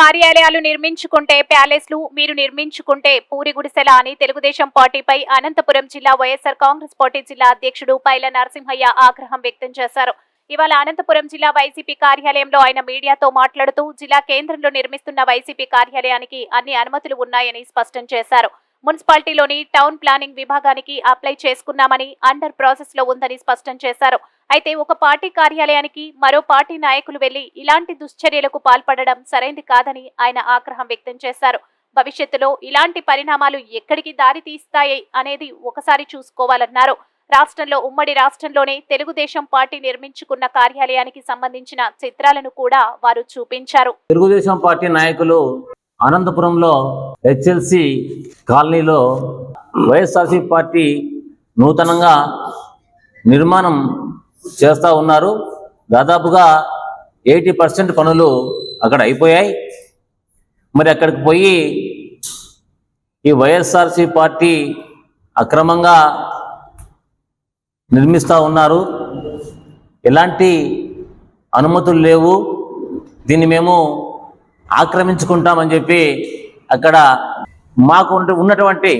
కార్యాలయాలు నిర్మించుకుంటే ప్యాలెస్లు మీరు నిర్మించుకుంటే పూరి గుడిసెల అని తెలుగుదేశం పార్టీపై అనంతపురం జిల్లా వైఎస్ఆర్ కాంగ్రెస్ పార్టీ జిల్లా అధ్యక్షుడు పైల నరసింహయ్య ఆగ్రహం వ్యక్తం చేశారు. ఇవాళ అనంతపురం జిల్లా వైసీపీ కార్యాలయంలో ఆయన మీడియాతో మాట్లాడుతూ జిల్లా కేంద్రంలో నిర్మిస్తున్న వైసీపీ కార్యాలయానికి అన్ని అనుమతులు ఉన్నాయని స్పష్టం చేశారు. మున్సిపాలిటీలోని టౌన్ ప్లానింగ్ విభాగానికి అప్లై చేసుకున్నామని అండర్ ప్రాసెస్ లో ఉందని స్పష్టం చేశారు. అయితే ఒక పార్టీ కార్యాలయానికి మరో పార్టీ నాయకులు వెళ్లి ఇలాంటి దుశ్చర్యలకు పాల్పడడం సరైంది కాదని ఆయన ఆగ్రహం వ్యక్తం చేశారు. భవిష్యత్తులో ఇలాంటి పరిణామాలు ఎక్కడికి దారి తీస్తాయి అనేది ఒకసారి చూసుకోవాలన్నారు. రాష్ట్రంలో ఉమ్మడి రాష్ట్రంలోనే తెలుగుదేశం పార్టీ నిర్మించుకున్న కార్యాలయానికి సంబంధించిన చిత్రాలను కూడా వారు చూపించారు. తెలుగుదేశం పార్టీ నాయకులు అనంతపురంలో హెచ్ఎల్సి కాలనీలో వైఎస్ఆర్సీ పార్టీ నూతనంగా నిర్మాణం చేస్తూ ఉన్నారు. దాదాపుగా 80% పనులు అక్కడ అయిపోయాయి. మరి అక్కడికి పోయి ఈ వైఎస్ఆర్సీ పార్టీ అక్రమంగా నిర్మిస్తూ ఉన్నారు. ఎలాంటి అనుమతులు లేవు, దీన్ని మేము ఆక్రమించుకుంటామని చెప్పి అక్కడ మాకు ఉన్నటువంటి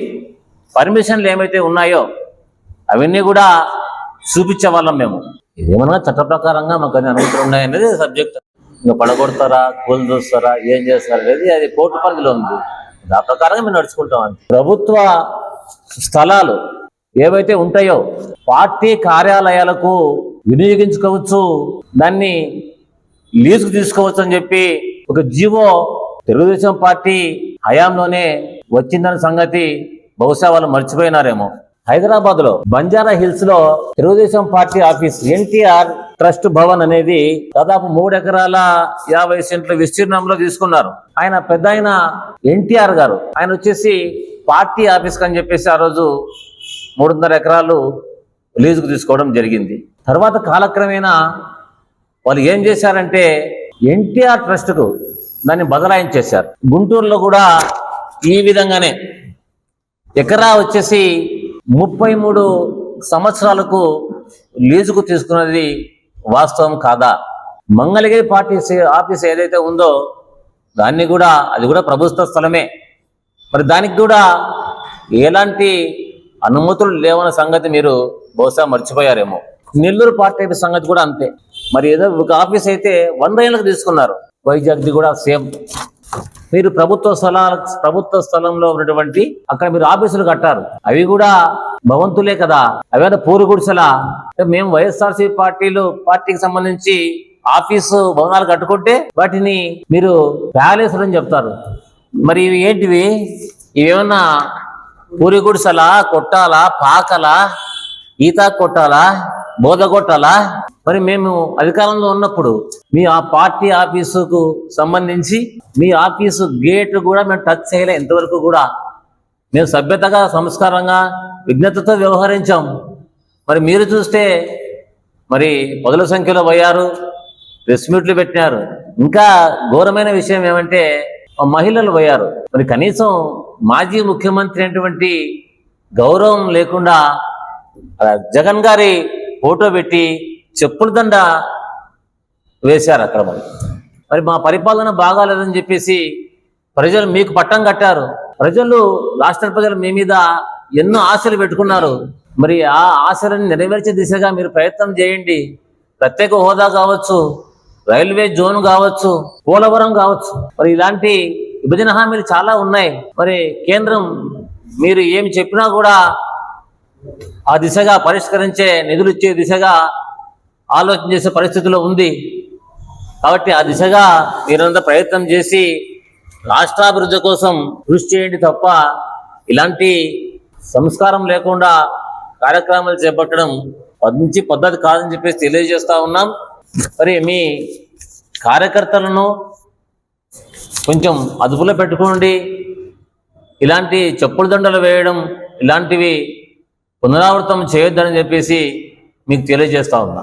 పర్మిషన్లు ఏమైతే ఉన్నాయో అవన్నీ కూడా చూపించే వాళ్ళం. మేము ఏమన్నా చట్ట ప్రకారంగా మాకు అన్ని అనుమతులు ఉన్నాయనేది సబ్జెక్ట్. ఇంకా పడగొడతారా, కూలు చూస్తారా, ఏం చేస్తారా అనేది అది కోర్టు పరిధిలో ఉంది. ఆ ప్రకారంగా మేము నడుచుకుంటాం. ప్రభుత్వ స్థలాలు ఏవైతే ఉంటాయో పార్టీ కార్యాలయాలకు వినియోగించుకోవచ్చు, దాన్ని లీజుకు తీసుకోవచ్చు అని చెప్పి ఒక జీవో తెలుగుదేశం పార్టీ హయాంలోనే వచ్చిందన్న సంగతి బహుశా వాళ్ళు మర్చిపోయినారేమో. హైదరాబాద్ లో బంజారా హిల్స్ లో Telugu Desam party office NTR trust Bhavan అనేది దాదాపు 3 ఎకరాల 50 సెంట్ల విస్తీర్ణంలో తీసుకున్నారు. ఆయన పెద్ద ఎన్టీఆర్ గారు ఆయన వచ్చేసి పార్టీ ఆఫీస్ అని చెప్పేసి ఆ రోజు 3.5 ఎకరాలు లీజుకు తీసుకోవడం జరిగింది. తర్వాత కాలక్రమేణా వాళ్ళు ఏం చేశారంటే ఎన్టీఆర్ ట్రస్ట్కు దాన్ని బదలాయించేశారు. గుంటూరులో కూడా ఈ విధంగానే ఎకరా వచ్చేసి 33 సంవత్సరాలకు లీజుకు తీసుకున్నది వాస్తవం కాదా? మంగళగిరి పార్టీ ఆఫీస్ ఏదైతే ఉందో దాన్ని కూడా అది కూడా ప్రభుత్వ స్థలమే. మరి దానికి కూడా ఎలాంటి అనుమతులు లేవన్న సంగతి మీరు బహుశా మర్చిపోయారేమో. నెల్లూరు పార్టీ సంగతి కూడా అంతే. మరి ఏదో ఒక ఆఫీస్ అయితే 100 ఏళ్ళకు తీసుకున్నారు. వైజాగ్ది కూడా సేమ్. మీరు ప్రభుత్వ స్థలంలో ఉన్నటువంటి అక్కడ మీరు ఆఫీసులు కట్టారు, అవి కూడా భవంతులే కదా, అవేనా పూరి గుడిసెలా? మేము వైఎస్ఆర్సీ పార్టీకి సంబంధించి ఆఫీసు భవనాలు కట్టుకుంటే వాటిని మీరు ప్యాలెస్లు అని చెప్తారు. మరి ఇవి ఏంటివి? ఇవేమన్నా పూరి గుడిసెలా, కొట్టాలా, పాకలా, ఈత కొట్టాలా, బోధ కొట్టాలా? మరి మేము అధికారంలో ఉన్నప్పుడు మీ ఆ పార్టీ ఆఫీసుకు సంబంధించి మీ ఆఫీసు గేట్ కూడా మేము టచ్ చేయలే. ఇంతవరకు కూడా మేము సభ్యతగా, సంస్కారంగా, విజ్ఞతతో వ్యవహరించాం. మరి మీరు చూస్తే మరి 10ల సంఖ్యలో పోయారు, ప్రెస్ మీట్లు పెట్టినారు. ఇంకా ఘోరమైన విషయం ఏమంటే మహిళలు పోయారు. మరి కనీసం మాజీ ముఖ్యమంత్రి అయినటువంటి గౌరవం లేకుండా జగన్ గారి ఫోటో పెట్టి చెప్పుల దండ వేశారు అక్కడ. మరి మా పరిపాలన బాగాలేదని చెప్పేసి ప్రజలు మీకు పట్టం కట్టారు. రాష్ట్ర ప్రజలు మీ మీద ఎన్నో ఆశలు పెట్టుకున్నారు. మరి ఆ ఆశలను నెరవేర్చే దిశగా మీరు ప్రయత్నం చేయండి. ప్రత్యేక హోదా కావచ్చు, రైల్వే జోన్ కావచ్చు, పోలవరం కావచ్చు, మరి ఇలాంటి విభజన హామీలు చాలా ఉన్నాయి. మరి కేంద్రం మీరు ఏమి చెప్పినా కూడా ఆ దిశగా పరిష్కరించే నిధులు ఇచ్చే దిశగా ఆలోచన చేసే పరిస్థితిలో ఉంది. కాబట్టి ఆ దిశగా మీరంతా ప్రయత్నం చేసి రాష్ట్రాభివృద్ధి కోసం కృషి చేయండి తప్ప ఇలాంటి సంస్కారం లేకుండా కార్యక్రమాలు చేపట్టడం మంచి పద్ధతి కాదని చెప్పేసి తెలియజేస్తా ఉన్నాం. మరి మీ కార్యకర్తలను కొంచెం అదుపులో పెట్టుకోండి. ఇలాంటి చెప్పుల దండలు వేయడం ఇలాంటివి పునరావృతం చేయొద్దని చెప్పేసి మీకు తెలియజేస్తా ఉన్నా.